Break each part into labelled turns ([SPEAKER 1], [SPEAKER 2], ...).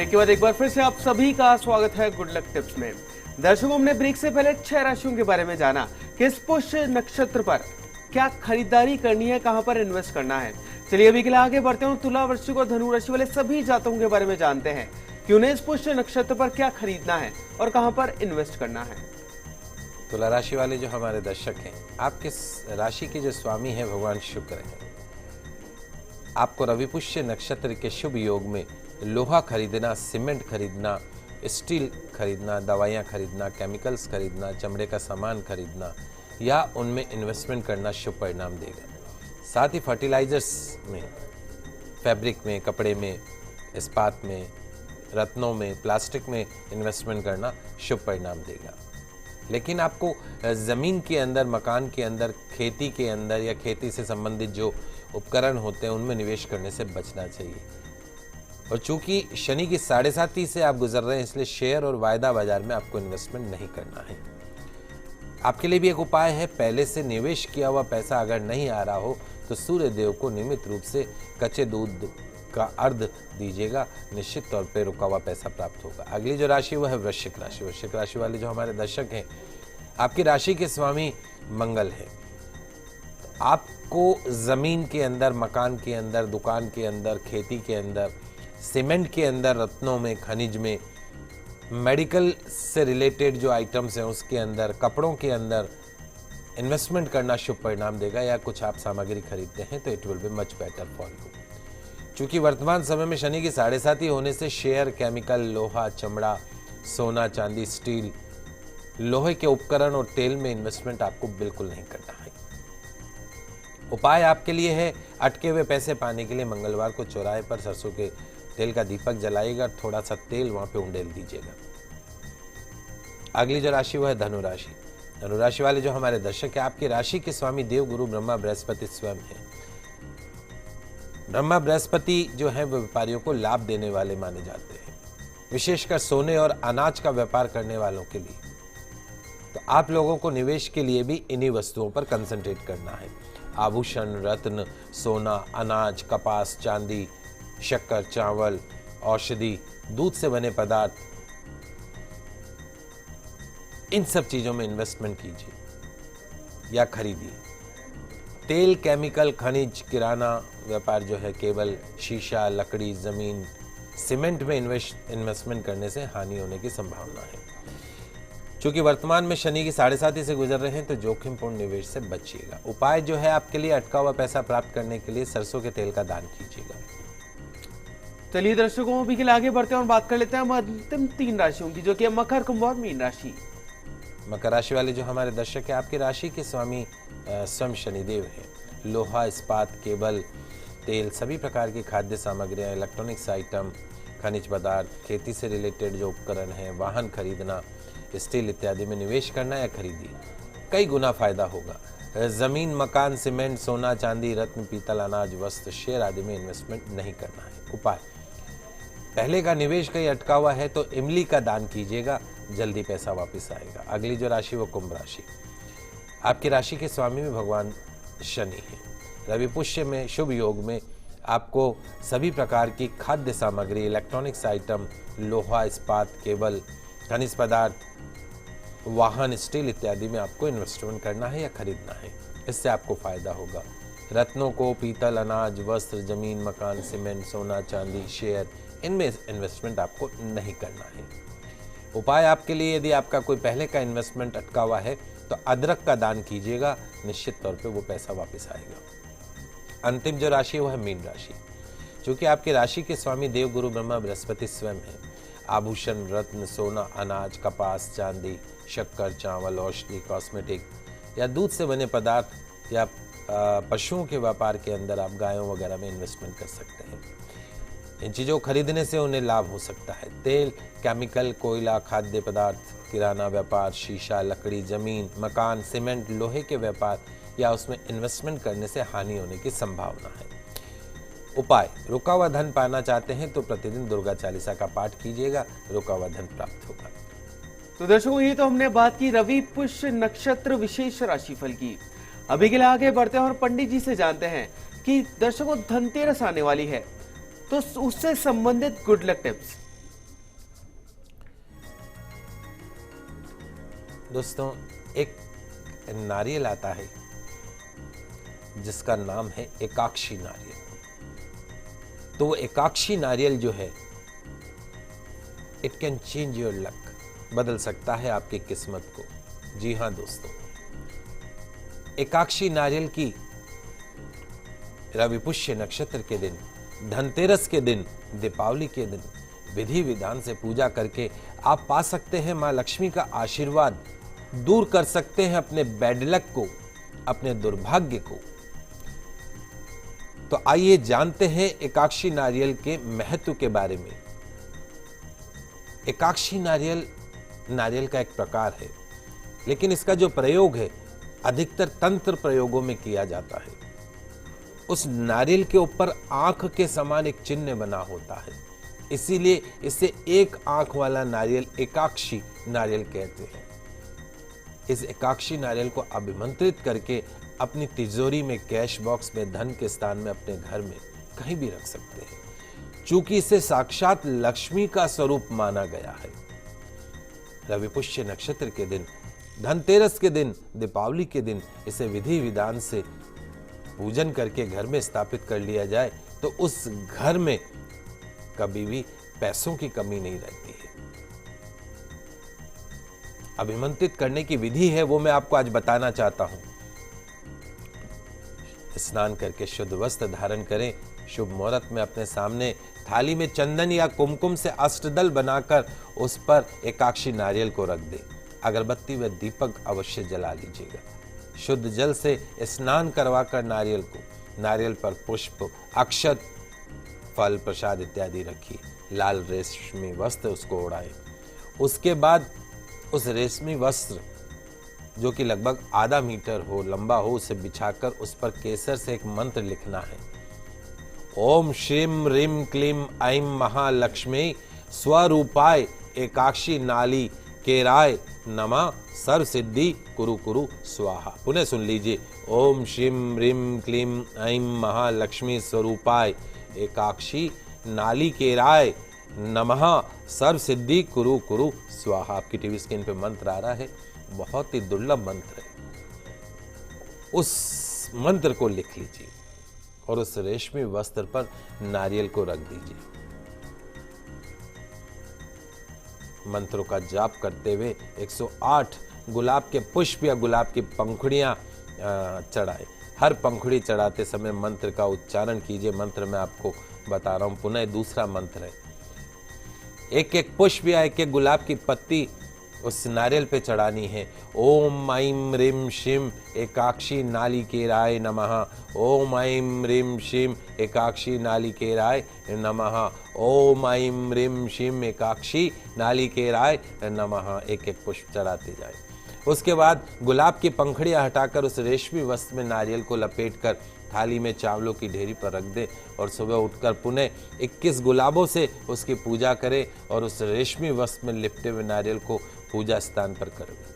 [SPEAKER 1] Break के बाद एक बार फिर से आप सभी का स्वागत है गुड लक टिप्स में। दर्शकों, हमने ब्रेक से पहले 6 राशियों के बारे में जाना। किस पुष्य नक्षत्र पर क्या खरीदारी करनी है, कहां पर इन्वेस्ट करना है। चलिए अभी के लिए आगे बढ़ते हैं। तुला, वृश्चिक और धनु राशि वाले सभी जातकों के बारे में जानते हैं कि उन्हें इस पुष्य नक्षत्र पर क्या खरीदना है और कहां पर इन्वेस्ट करना है।
[SPEAKER 2] तुला राशि वाले जो हमारे दर्शक हैं, आपके राशि के जो स्वामी हैं भगवान शुक्र हैं। आपको रवि पुष्य नक्षत्र के शुभ योग में लोहा खरीदना, सीमेंट खरीदना, स्टील खरीदना, दवाइयाँ खरीदना, केमिकल्स खरीदना, चमड़े का सामान खरीदना या उनमें इन्वेस्टमेंट करना शुभ परिणाम देगा। साथ ही फर्टिलाइजर्स में, फैब्रिक में, कपड़े में, इस्पात में, रत्नों में, प्लास्टिक में इन्वेस्टमेंट करना शुभ परिणाम देगा। लेकिन आपको ज़मीन के अंदर, मकान के अंदर, खेती के अंदर या खेती से संबंधित जो उपकरण होते हैं उनमें निवेश करने से बचना चाहिए। और चूंकि शनि की 7.5 से आप गुजर रहे हैं, इसलिए शेयर और वायदा बाजार में आपको इन्वेस्टमेंट नहीं करना है। आपके लिए भी एक उपाय है, पहले से निवेश किया हुआ पैसा अगर नहीं आ रहा हो तो सूर्य देव को नियमित रूप से कच्चे दूध का अर्घ दीजिएगा, निश्चित तौर पे रुका हुआ पैसा प्राप्त होगा। अगली जो राशि वो है वृश्चिक राशि। वृश्चिक राशि वाले जो हमारे दर्शक हैं, आपकी राशि के स्वामी मंगल है। आपको जमीन के अंदर, मकान के अंदर, दुकान के अंदर, खेती के अंदर, सीमेंट के अंदर, रत्नों में, खनिज में, मेडिकल से रिलेटेड जो आइटम्स हैं उसके अंदर, कपड़ों के अंदर इन्वेस्टमेंट करना शुभ परिणाम देगा। या कुछ आप सामग्री खरीदते हैं तो it will be much better for you. चूंकि वर्तमान समय में शनि की 7.5 होने से शेयर, केमिकल, लोहा, चमड़ा, सोना, चांदी, स्टील, लोहे के उपकरण और तेल में इन्वेस्टमेंट आपको बिल्कुल नहीं करना है। उपाय आपके लिए है, अटके हुए पैसे पाने के लिए मंगलवार को चौराहे पर सरसों के तेल का दीपक जलाइएगा, थोड़ा सा तेल वहां पे उंडेल दीजिएगा। अगली जो राशि वो है धनु राशि। धनु राशि वाले जो हमारे दर्शक है, आपकी राशि के स्वामी देव गुरु ब्रह्मा बृहस्पति स्वयं है। ब्रह्मा बृहस्पति जो है वो व्यापारियों को लाभ देने वाले माने जाते हैं, विशेषकर सोने और अनाज का व्यापार करने वालों के लिए। तो आप लोगों को निवेश के लिए भी इन्हीं वस्तुओं पर कंसंट्रेट करना है। आभूषण, रत्न, सोना, अनाज, कपास, चांदी, शक्कर, चावल, औषधि, दूध से बने पदार्थ, इन सब चीजों में इन्वेस्टमेंट कीजिए या खरीदिए। तेल, केमिकल, खनिज, किराना व्यापार जो है, केवल शीशा, लकड़ी, जमीन, सीमेंट में इन्वेस्टमेंट करने से हानि होने की संभावना है। चूंकि वर्तमान में शनि की 7.5 से गुजर रहे हैं तो जोखिमपूर्ण निवेश से बचिएगा। उपाय जो है आपके लिए, अटका हुआ पैसा प्राप्त करने के लिए सरसों के तेल का दान कीजिएगा।
[SPEAKER 1] चलिए दर्शकों, अभी के लिए आगे बढ़ते हैं और बात कर लेते हैं अंतिम 3 राशियों की, जो कि मकर, कुंभ और मीन राशि।
[SPEAKER 2] मकर राशि वाले जो हमारे दर्शक है, आपकी राशि के स्वामी स्वयं शनिदेव है। लोहा, इस्पात, केबल, तेल, सभी प्रकार की खाद्य सामग्रियाँ, इलेक्ट्रॉनिक्स आइटम, खनिज पदार्थ, खेती से रिलेटेड जो उपकरण हैं, वाहन खरीदना, स्टील इत्यादि में निवेश करना या खरीदिए, कई गुना फायदा होगा। जमीन, मकान, सीमेंट, सोना, चांदी, रत्न, पीतल, अनाज, वस्त्र, शेयर आदि में इन्वेस्टमेंट नहीं करना है। उपाय, पहले का निवेश कहीं अटका हुआ है तो इमली का दान कीजिएगा, जल्दी पैसा वापस आएगा। अगली जो राशि वो कुंभ राशि। आपकी राशि के स्वामी में भगवान शनि है। रवि पुष्य में शुभ योग में आपको सभी प्रकार की खाद्य सामग्री, इलेक्ट्रॉनिक्स आइटम, लोहा, इस्पात, केबल, खनिज पदार्थ, वाहन, स्टील इत्यादि में आपको इन्वेस्टमेंट करना है या खरीदना है। इससे आपको फायदा होगा। रत्नों को, पीतल, अनाज, वस्त्र, जमीन, मकान, सीमेंट, सोना, चांदी, शेयर, इनमें इन्वेस्टमेंट आपको नहीं करना है। उपाय आपके लिए, यदि आपका कोई पहले का इन्वेस्टमेंट अटका हुआ है तो अदरक का दान कीजिएगा, निश्चित तौर पे वो पैसा वापस आएगा। अंतिम जो राशि वो है मीन राशि। चूंकि आपकी राशि के स्वामी देव गुरु ब्रह्मा बृहस्पति स्वयं है। आभूषण, रत्न, सोना, अनाज, कपास, चांदी, शक्कर, चावल, औषधि, कॉस्मेटिक या दूध से बने पदार्थ या पशुओं के व्यापार के अंदर आप गायों वगैरह में इन्वेस्टमेंट कर सकते हैं। इन चीज़ों को खरीदने से उन्हें लाभ हो सकता है। तेल, केमिकल, कोयला, खाद्य पदार्थ, किराना व्यापार, शीशा, लकड़ी, जमीन, मकान, सीमेंट, लोहे के व्यापार या उसमें इन्वेस्टमेंट करने से हानि होने की संभावना है। उपाय, रुका हुआ धन पाना चाहते हैं तो प्रतिदिन दुर्गा चालीसा का पाठ कीजिएगा, रुका हुआ धन प्राप्त होगा।
[SPEAKER 1] तो दर्शकों, ये तो हमने बात की रवि पुष्य नक्षत्र विशेष राशिफल की। अभी के लिए आगे बढ़ते हैं और पंडित जी से जानते हैं कि दर्शकों, धनतेरस आने वाली है तो उससे संबंधित गुड लक टिप्स।
[SPEAKER 2] दोस्तों, एक नारियल आता है जिसका नाम है एकाक्षी नारियल। तो वो एकाक्षी नारियल जो है, it can change your luck, बदल सकता है आपकी किस्मत को। जी हाँ दोस्तों, एकाक्षी नारियल की रवि पुष्य नक्षत्र के दिन, धनतेरस के दिन, दीपावली के दिन विधि विधान से पूजा करके आप पा सकते हैं मां लक्ष्मी का आशीर्वाद, दूर कर सकते हैं अपने बैड लक को, अपने दुर्भाग्य को। तो आइए जानते हैं एकाक्षी नारियल के महत्व के बारे में। एकाक्षी नारियल का एक प्रकार है, लेकिन इसका जो प्रयोग है अधिकतर तंत्र प्रयोगों में किया जाता है। उस नारियल के ऊपर आंख के समान एक चिन्ह बना होता है, इसीलिए इसे एक आंख वाला नारियल एकाक्षी नारियल कहते हैं। इस एकाक्षी नारियल को अभिमंत्रित करके अपनी तिजोरी में, कैश बॉक्स में, धन के स्थान में, अपने घर में कहीं भी रख सकते हैं, चूंकि इसे साक्षात लक्ष्मी का स्वरूप माना गया है। रवि पुष्य नक्षत्र के दिन, धनतेरस के दिन, दीपावली के दिन इसे विधि विधान से पूजन करके घर में स्थापित कर लिया जाए तो उस घर में कभी भी पैसों की कमी नहीं रहती है। अभिमंत्रित करने की विधि है वो मैं आपको आज बताना चाहता हूं। स्नान करके शुद्ध वस्त्र धारण करें, शुभ मुहूर्त में अपने सामने थाली में चंदन या कुमकुम से अष्टदल बनाकर उस पर एकाक्षी नारियल को रख दें। अगरबत्ती व दीपक अवश्य जला लीजिएगा। शुद्ध जल से स्नान करवाकर नारियल पर पुष्प, अक्षत, फल, प्रसाद इत्यादि रखिए। लाल रेशमी वस्त्र उसको ओढ़ाएं। उसके बाद उस रेशमी वस्त्र जो कि लगभग आधा मीटर हो, लंबा हो, उसे बिछाकर उस पर केसर से एक मंत्र लिखना है। ओम श्रीम रीम क्लीम ऐं महालक्ष्मी स्वरूपाय एकाक्षी नाली केराय नमः सर्व सिद्धि कुरु कुरु स्वाहा। पुनः सुन लीजिए। ओम श्रीम रीम क्लीम ऐं महालक्ष्मी स्वरूपाय एकाक्षी नाली केराय नमः सर्व सिद्धि कुरु कुरु स्वाहा। आपकी टीवी स्क्रीन पे मंत्र आ रहा है, बहुत ही दुर्लभ मंत्र है। उस मंत्र को लिख लीजिए और उस रेशमी वस्त्र पर नारियल को रख दीजिए। मंत्रों का जाप करते हुए 108 गुलाब के पुष्प या गुलाब की पंखुड़ियां चढ़ाएं। हर पंखुड़ी चढ़ाते समय मंत्र का उच्चारण कीजिए। मंत्र मैं आपको बता रहा हूं, पुनः दूसरा मंत्र है। एक एक पुष्प या एक एक गुलाब की पत्ती उस नारियल पे चढ़ानी है। ओम ऐं ह्रीं श्रीं एकाक्षी नालिकेराय नमः। ओम ऐं ह्रीं श्रीं एकाक्षी नालिकेराय नमः। ओम ऐं ह्रीं श्रीं एकाक्षी नालिकेराय नमः। एक एक पुष्प चढ़ाते जाए। उसके बाद गुलाब की पंखुड़ियां हटाकर उस रेशमी वस्त्र में नारियल को लपेटकर थाली में चावलों की ढेरी पर रख दें और सुबह उठकर पुनः 21 गुलाबों से उसकी पूजा करें और उस रेशमी वस्त्र में लिपटे हुए नारियल को पूजा स्थान पर कर दें।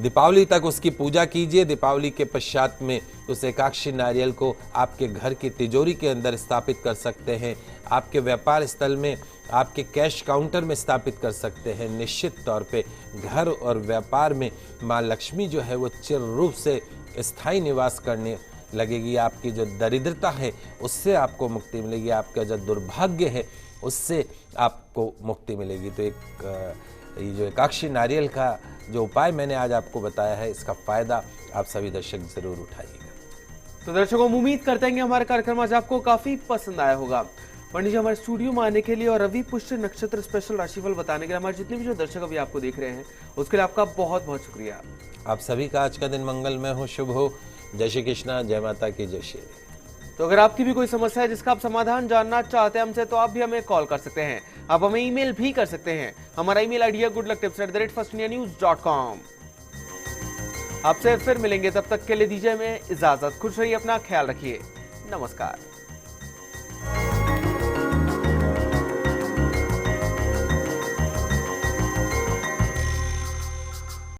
[SPEAKER 2] दीपावली तक उसकी पूजा कीजिए। दीपावली के पश्चात में उस एकाक्षी नारियल को आपके घर की तिजोरी के अंदर स्थापित कर सकते हैं, आपके व्यापार स्थल में, आपके कैश काउंटर में स्थापित कर सकते हैं। निश्चित तौर पे घर और व्यापार में माँ लक्ष्मी जो है वो चिर रूप से स्थायी निवास करने लगेगी। आपकी जो दरिद्रता है उससे आपको मुक्ति मिलेगी, आपका जो दुर्भाग्य है उससे आपको मुक्ति मिलेगी। तो ये जो एकाक्षी नारियल का जो उपाय मैंने आज आपको बताया है, इसका फायदा आप सभी दर्शक जरूर उठाइएगा।
[SPEAKER 1] तो दर्शकों, उम्मीद करते हैं कि हमारा कार्यक्रम आज आपको काफी पसंद आया होगा। पंडित जी हमारे स्टूडियो में आने के लिए और रवि पुष्य नक्षत्र स्पेशल राशिफल बताने के लिए हमारे जितने भी जो दर्शक अभी आपको देख रहे हैं उसके लिए आपका बहुत बहुत शुक्रिया।
[SPEAKER 2] आप सभी का आज का दिन मंगलमय हो, शुभ हो। जय श्री कृष्णा, जय माता की, जय श्री।
[SPEAKER 1] तो अगर आपकी भी कोई समस्या है जिसका आप समाधान जानना चाहते हैं हमसे, तो आप भी हमें कॉल कर सकते हैं। आप हमें ईमेल भी कर सकते हैं। हमारा ईमेल आईडी है goodlucktips@firstindianews.com। आपसे फिर मिलेंगे, तब तक के लिए दीजिए हमें इजाजत। खुश रहिए, अपना ख्याल रखिए। नमस्कार।